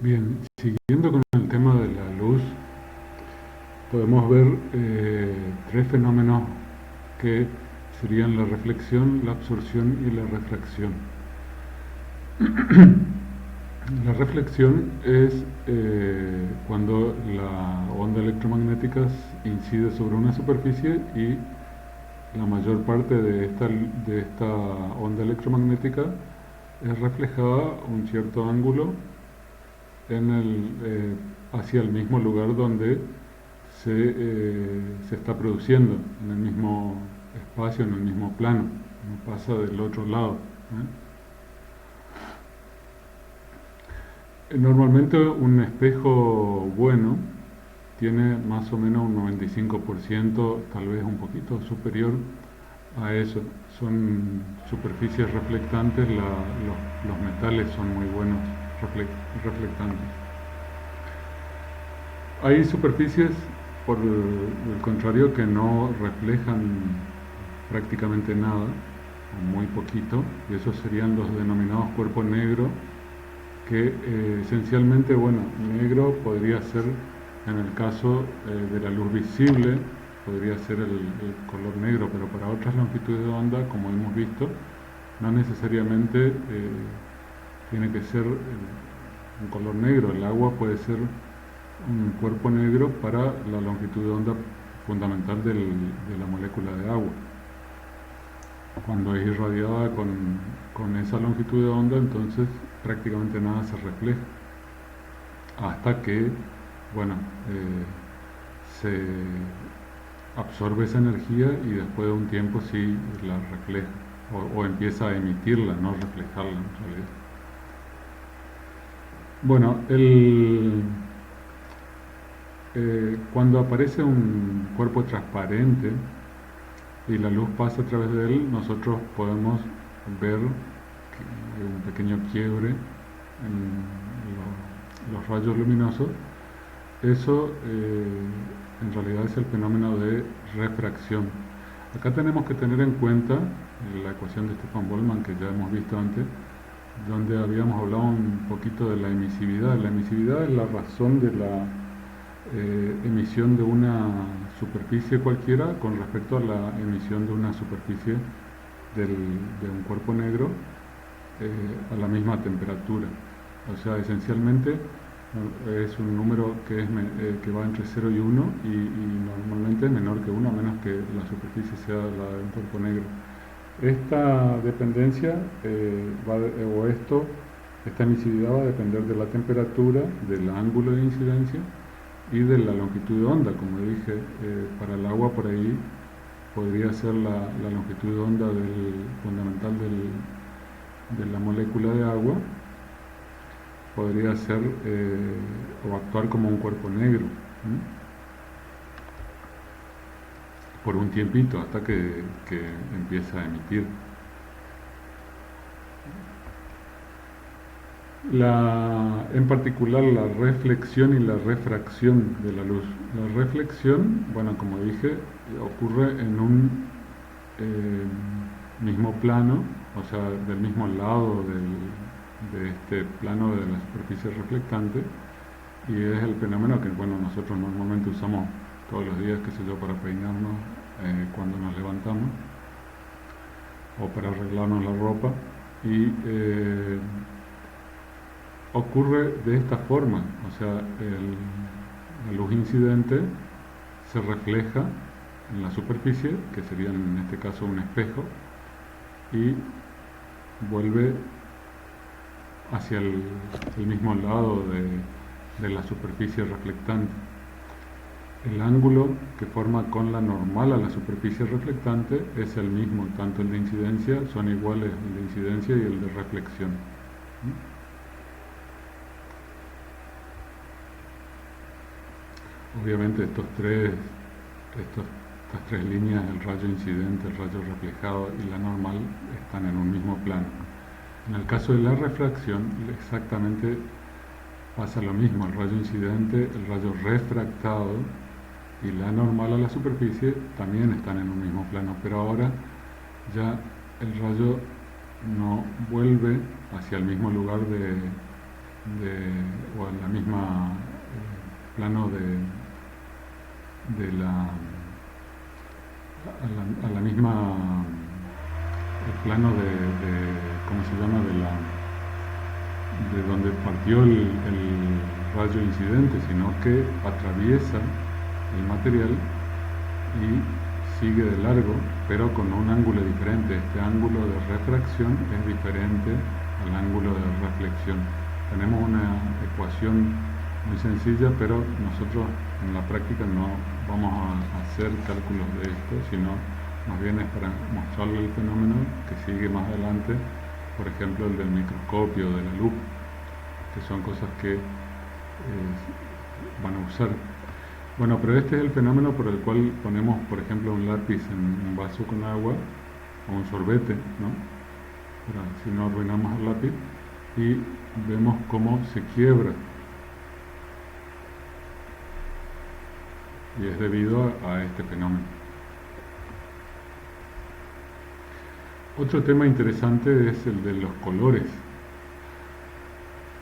Bien, siguiendo con el tema de la luz, podemos ver tres fenómenos que serían la reflexión, la absorción y la refracción. La reflexión es cuando la onda electromagnética incide sobre una superficie y la mayor parte de esta onda electromagnética es reflejada a un cierto ángulo hacia el mismo lugar donde se está produciendo, en el mismo espacio, en el mismo plano, no pasa del otro lado. Normalmente un espejo bueno tiene más o menos un 95%, tal vez un poquito superior a eso. Son superficies reflectantes, los metales son muy buenos reflectantes. Hay superficies, por el contrario, que no reflejan prácticamente nada, o muy poquito, y esos serían los denominados cuerpos negros, que esencialmente, bueno, negro podría ser, en el caso de la luz visible, podría ser el color negro, pero para otras longitudes de onda, como hemos visto, no necesariamente tiene que ser un color negro. El agua puede ser un cuerpo negro para la longitud de onda fundamental de la molécula de agua. Cuando es irradiada con esa longitud de onda, entonces prácticamente nada se refleja, hasta que, bueno, se absorbe esa energía y después de un tiempo sí la refleja, o empieza a emitirla, no reflejarla en realidad. Bueno, cuando aparece un cuerpo transparente y la luz pasa a través de él, nosotros podemos ver un pequeño quiebre en los rayos luminosos. Eso en realidad es el fenómeno de refracción. Acá tenemos que tener en cuenta la ecuación de Stefan Boltzmann, que ya hemos visto antes, donde habíamos hablado un poquito de la emisividad. La emisividad es la razón de la emisión de una superficie cualquiera con respecto a la emisión de una superficie de un cuerpo negro a la misma temperatura. O sea, esencialmente es un número que va entre 0 y 1 y normalmente es menor que 1 a menos que la superficie sea la de un cuerpo negro. Esta dependencia esta emisividad va a depender de la temperatura, del ángulo de incidencia y de la longitud de onda. Como dije, para el agua por ahí podría ser la longitud de onda fundamental de la molécula de agua, podría ser o actuar como un cuerpo negro, ¿sí? Por un tiempito hasta que empieza a emitir. En particular la reflexión y la refracción de la luz. La reflexión, bueno, como dije, ocurre en un mismo plano, o sea, del mismo lado de este plano de la superficie reflectante, y es el fenómeno que, bueno, nosotros normalmente usamos todos los días, qué sé yo, para peinarnos cuando nos levantamos, o para arreglarnos la ropa, y ocurre de esta forma, o sea, la luz incidente se refleja en la superficie, que sería en este caso un espejo, y vuelve hacia el mismo lado de la superficie reflectante. El ángulo que forma con la normal a la superficie reflectante es el mismo, tanto el de incidencia, son iguales el de incidencia y el de reflexión. Obviamente estas tres líneas, el rayo incidente, el rayo reflejado y la normal, están en un mismo plano. En el caso de la refracción, exactamente pasa lo mismo, el rayo incidente, el rayo refractado y la normal a la superficie también están en un mismo plano, pero ahora ya el rayo no vuelve hacia el mismo lugar o en la misma plano de la a la misma el plano ¿cómo se llama? De donde partió el rayo incidente, sino que atraviesa el material y sigue de largo, pero con un ángulo diferente. Este ángulo de refracción es diferente al ángulo de reflexión. Tenemos una ecuación muy sencilla, pero nosotros en la práctica no vamos a hacer cálculos de esto, sino más bien es para mostrarle el fenómeno que sigue más adelante, por ejemplo el del microscopio, de la luz, que son cosas que van a usar. Bueno, pero este es el fenómeno por el cual ponemos, por ejemplo, un lápiz en un vaso con agua o un sorbete, ¿no? Para si no arruinamos el lápiz, y vemos cómo se quiebra. Y es debido a este fenómeno. Otro tema interesante es el de los colores.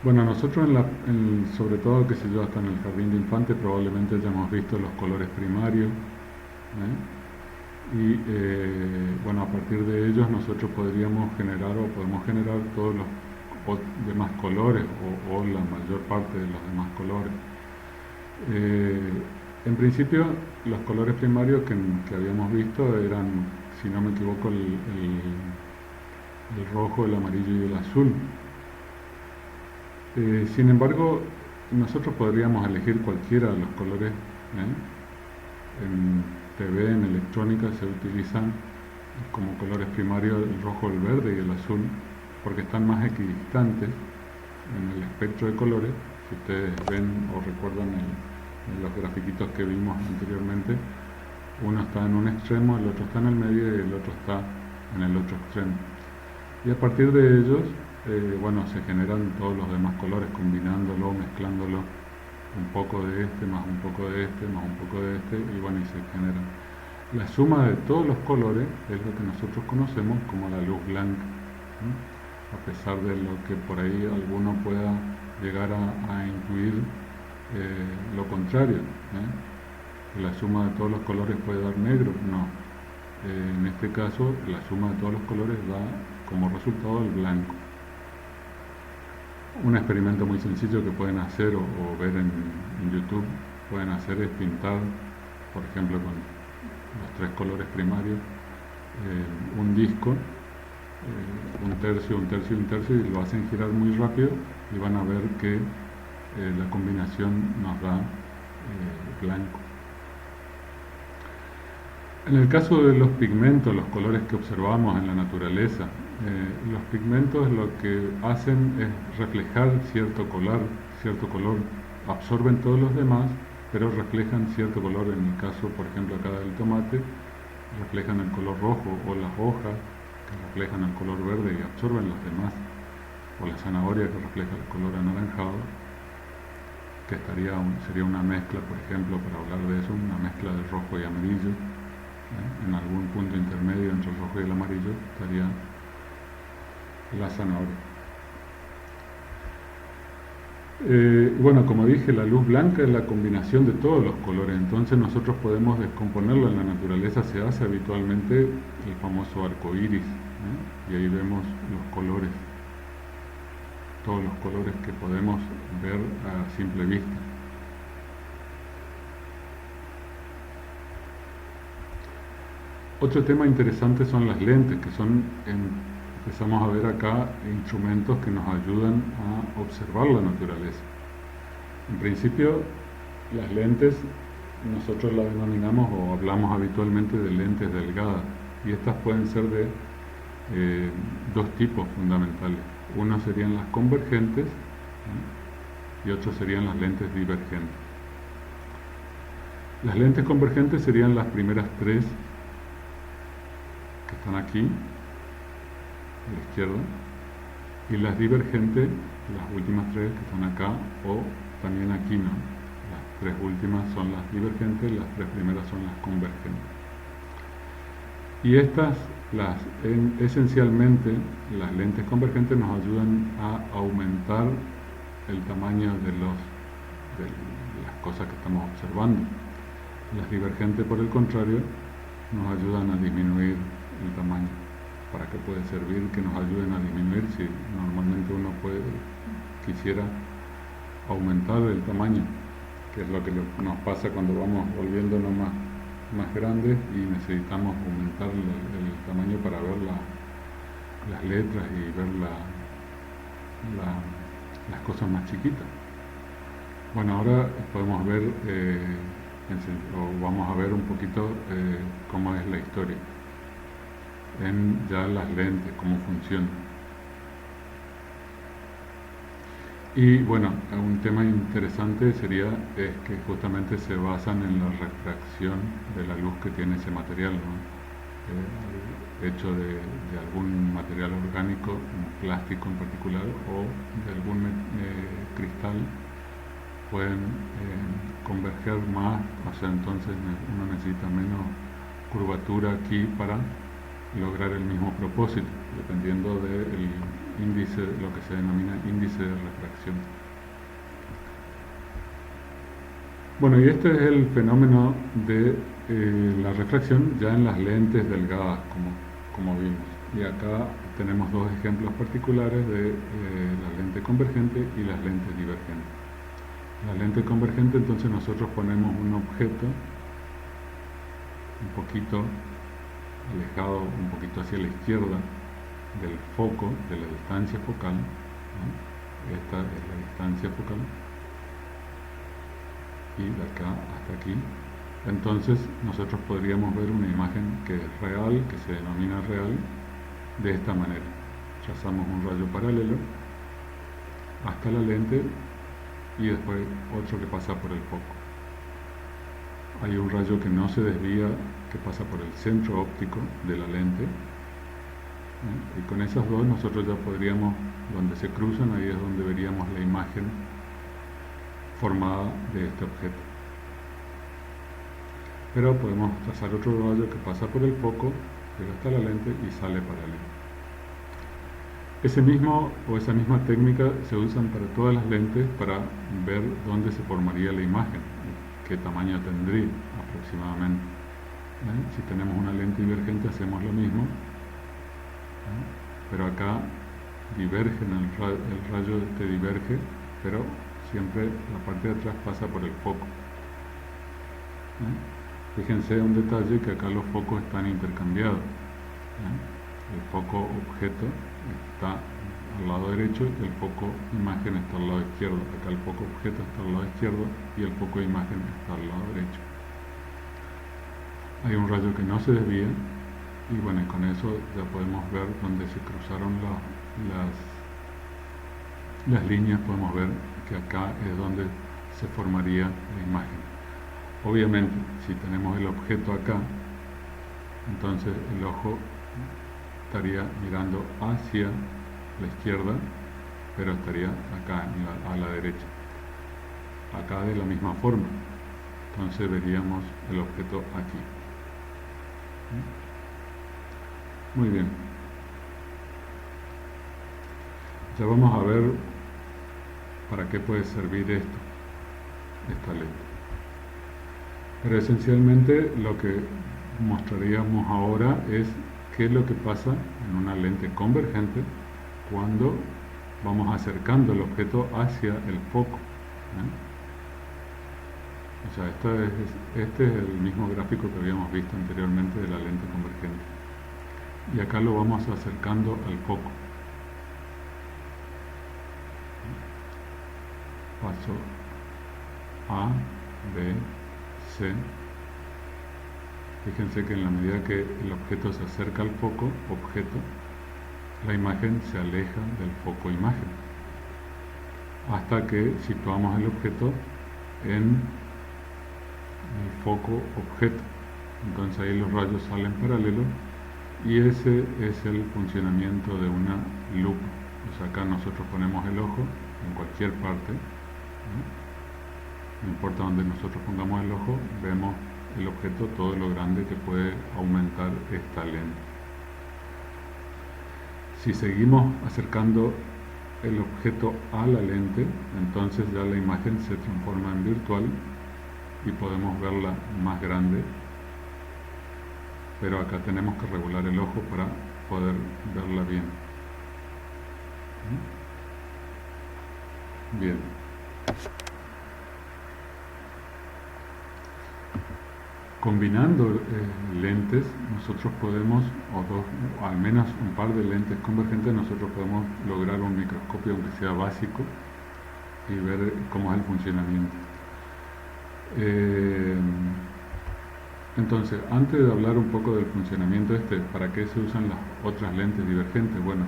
Bueno, nosotros sobre todo, qué sé yo, hasta en el jardín de infantes probablemente ya hemos visto los colores primarios, ¿eh? Y bueno, a partir de ellos nosotros podemos generar todos los demás colores o la mayor parte de los demás colores. En principio, los colores primarios que habíamos visto eran, si no me equivoco, el rojo, el amarillo y el azul. Sin embargo, nosotros podríamos elegir cualquiera de los colores. En TV, en electrónica, se utilizan como colores primarios el rojo, el verde y el azul, porque están más equidistantes en el espectro de colores. Si ustedes ven o recuerdan los grafiquitos que vimos anteriormente, uno está en un extremo, el otro está en el medio y el otro está en el otro extremo. Y a partir de ellos, bueno, se generan todos los demás colores, combinándolo, mezclándolo, un poco de este, más un poco de este, más un poco de este, y bueno, y se generan. La suma de todos los colores es lo que nosotros conocemos como la luz blanca, ¿sí? A pesar de lo que por ahí alguno pueda llegar a intuir lo contrario, que la suma de todos los colores puede dar negro, no. En este caso, la suma de todos los colores da como resultado el blanco. Un experimento muy sencillo que pueden hacer o ver en YouTube, pueden hacer es pintar, por ejemplo, con los tres colores primarios, un disco, un tercio, un tercio, un tercio, y lo hacen girar muy rápido y van a ver que la combinación nos da blanco. En el caso de los pigmentos, los colores que observamos en la naturaleza, los pigmentos lo que hacen es reflejar cierto color, absorben todos los demás, pero reflejan cierto color. En el caso, por ejemplo, acá del tomate, reflejan el color rojo, o las hojas que reflejan el color verde y absorben los demás, o la zanahoria que refleja el color anaranjado, que sería una mezcla, por ejemplo, para hablar de eso, una mezcla de rojo y amarillo. En algún punto intermedio entre el rojo y el amarillo estaría la zanahoria. Bueno, como dije, la luz blanca es la combinación de todos los colores, entonces nosotros podemos descomponerlo. En la naturaleza se hace habitualmente el famoso arco iris, y ahí vemos los colores, todos los colores que podemos ver a simple vista. Otro tema interesante son las lentes, que son, empezamos a ver acá, instrumentos que nos ayudan a observar la naturaleza. En principio, las lentes nosotros las denominamos o hablamos habitualmente de lentes delgadas, y estas pueden ser de dos tipos fundamentales. Uno serían las convergentes, y otros serían las lentes divergentes. Las lentes convergentes serían las primeras tres que están aquí, a la izquierda, y las divergentes, las últimas tres que están acá, o también aquí, ¿no? Las tres últimas son las divergentes, las tres primeras son las convergentes. Y estas, esencialmente, las lentes convergentes nos ayudan a aumentar el tamaño de las cosas que estamos observando. Las divergentes, por el contrario, nos ayudan a disminuir el tamaño. ¿Para qué puede servir que nos ayuden a disminuir si normalmente uno quisiera aumentar el tamaño, que es lo que nos pasa cuando vamos volviéndonos más grandes y necesitamos aumentar el tamaño para ver las letras y ver las cosas más chiquitas? Bueno, ahora podemos ver, o vamos a ver un poquito cómo es la historia en ya las lentes, cómo funcionan. Y bueno, un tema interesante es que justamente se basan en la refracción de la luz que tiene ese material, ¿no? Hecho de algún material orgánico, un plástico en particular, o de algún cristal, pueden converger más, o sea, entonces uno necesita menos curvatura aquí para lograr el mismo propósito, dependiendo del índice, lo que se denomina índice de refracción. Bueno, y este es el fenómeno de la refracción ya en las lentes delgadas, como vimos. Y acá tenemos dos ejemplos particulares de la lente convergente y las lentes divergentes. La lente convergente, entonces nosotros ponemos un objeto un poquito alejado, un poquito hacia la izquierda del foco, de la distancia focal, ¿no? Esta es la distancia focal, y de acá hasta aquí. Entonces nosotros podríamos ver una imagen que es real, que se denomina real, de esta manera. Trazamos un rayo paralelo hasta la lente y después otro que pasa por el foco. Hay un rayo que no se desvía, que pasa por el centro óptico de la lente, y con esas dos nosotros ya podríamos, donde se cruzan, ahí es donde veríamos la imagen formada de este objeto. Pero podemos trazar otro rayo que pasa por el foco, llega hasta la lente y sale paralelo. Esa misma técnica se usan para todas las lentes para ver dónde se formaría la imagen, qué tamaño tendría aproximadamente. Si tenemos una lente divergente hacemos lo mismo, pero acá divergen, el rayo diverge, pero siempre la parte de atrás pasa por el foco. Fíjense un detalle, que acá los focos están intercambiados. El foco objeto está al lado derecho y el foco imagen está al lado izquierdo. Acá el foco objeto está al lado izquierdo y el foco imagen está al lado derecho. Hay un rayo que no se desvía, y bueno, y con eso ya podemos ver dónde se cruzaron las líneas. Podemos ver que acá es donde se formaría la imagen. Obviamente, si tenemos el objeto acá, entonces el ojo estaría mirando hacia la izquierda, pero estaría acá a la derecha. Acá de la misma forma. Entonces veríamos el objeto aquí. Muy bien. Ya vamos a ver para qué puede servir esta lente. Pero esencialmente lo que mostraríamos ahora es qué es lo que pasa en una lente convergente cuando vamos acercando el objeto hacia el foco. O sea, este es el mismo gráfico que habíamos visto anteriormente de la lente convergente. Y acá lo vamos acercando al foco. Paso A, B, C. Fíjense que en la medida que el objeto se acerca al foco objeto, la imagen se aleja del foco imagen, hasta que situamos el objeto en el foco objeto. Entonces ahí los rayos salen paralelos, y ese es el funcionamiento de una lupa. O sea, acá nosotros ponemos el ojo en cualquier parte, no importa donde nosotros pongamos el ojo, vemos el objeto, todo lo grande que puede aumentar esta lente. Si seguimos acercando el objeto a la lente, entonces ya la imagen se transforma en virtual y podemos verla más grande, pero acá tenemos que regular el ojo para poder verla bien. Bien. Combinando lentes, nosotros podemos, o al menos un par de lentes convergentes, nosotros podemos lograr un microscopio aunque sea básico y ver cómo es el funcionamiento. Entonces, antes de hablar un poco del funcionamiento ¿para qué se usan las otras lentes divergentes? Bueno,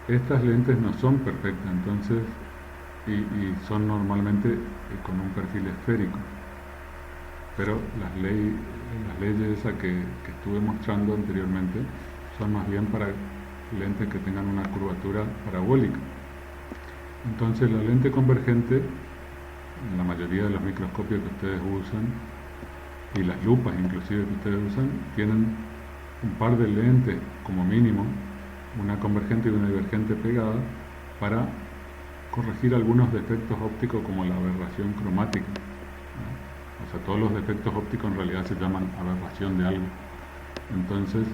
estas lentes no son perfectas, entonces, y son normalmente con un perfil esférico. Pero las leyes esas que estuve mostrando anteriormente son más bien para lentes que tengan una curvatura parabólica. Entonces la lente convergente, en la mayoría de los microscopios que ustedes usan, y las lupas inclusive que ustedes usan, tienen un par de lentes como mínimo, una convergente y una divergente pegada, para corregir algunos defectos ópticos como la aberración cromática. O sea, todos los defectos ópticos en realidad se llaman aberración de algo. Entonces,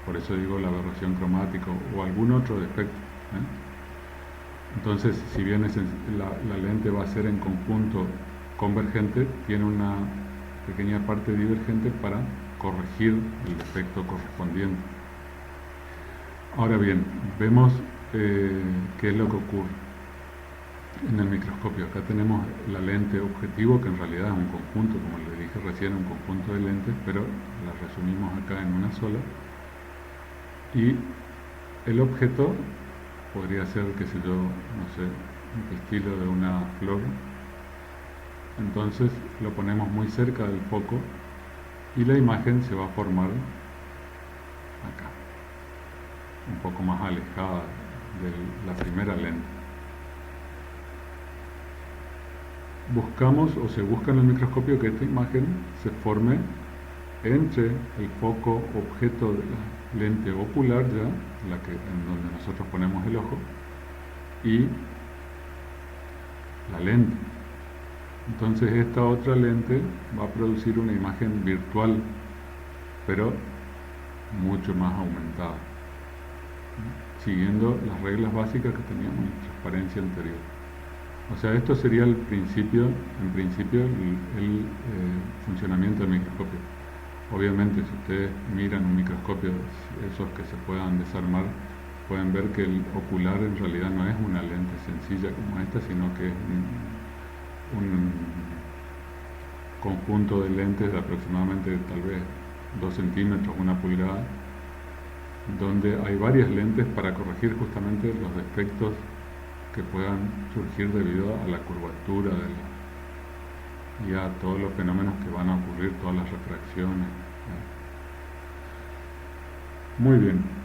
por eso digo la aberración cromática o algún otro defecto. Entonces, si bien la lente va a ser en conjunto convergente, tiene una pequeña parte divergente para corregir el defecto correspondiente. Ahora bien, vemos qué es lo que ocurre en el microscopio. Acá tenemos la lente objetivo, que en realidad es un conjunto, como les dije recién, un conjunto de lentes, pero la resumimos acá en una sola. Y el objeto podría ser, qué sé yo, no sé, el estilo de una flor. Entonces lo ponemos muy cerca del foco y la imagen se va a formar acá, un poco más alejada de la primera lente. Buscamos o se busca en el microscopio que esta imagen se forme entre el foco objeto de la lente ocular, ya en donde nosotros ponemos el ojo, y la lente. Entonces esta otra lente va a producir una imagen virtual, pero mucho más aumentada, siguiendo las reglas básicas que teníamos en la transparencia anterior. O sea, esto sería en principio, el funcionamiento del microscopio. Obviamente, si ustedes miran un microscopio, esos que se puedan desarmar, pueden ver que el ocular en realidad no es una lente sencilla como esta, sino que es un conjunto de lentes de aproximadamente tal vez 2 centímetros, 1 pulgada, donde hay varias lentes para corregir justamente los defectos que puedan surgir debido a la curvatura y a todos los fenómenos que van a ocurrir, todas las refracciones. Muy bien.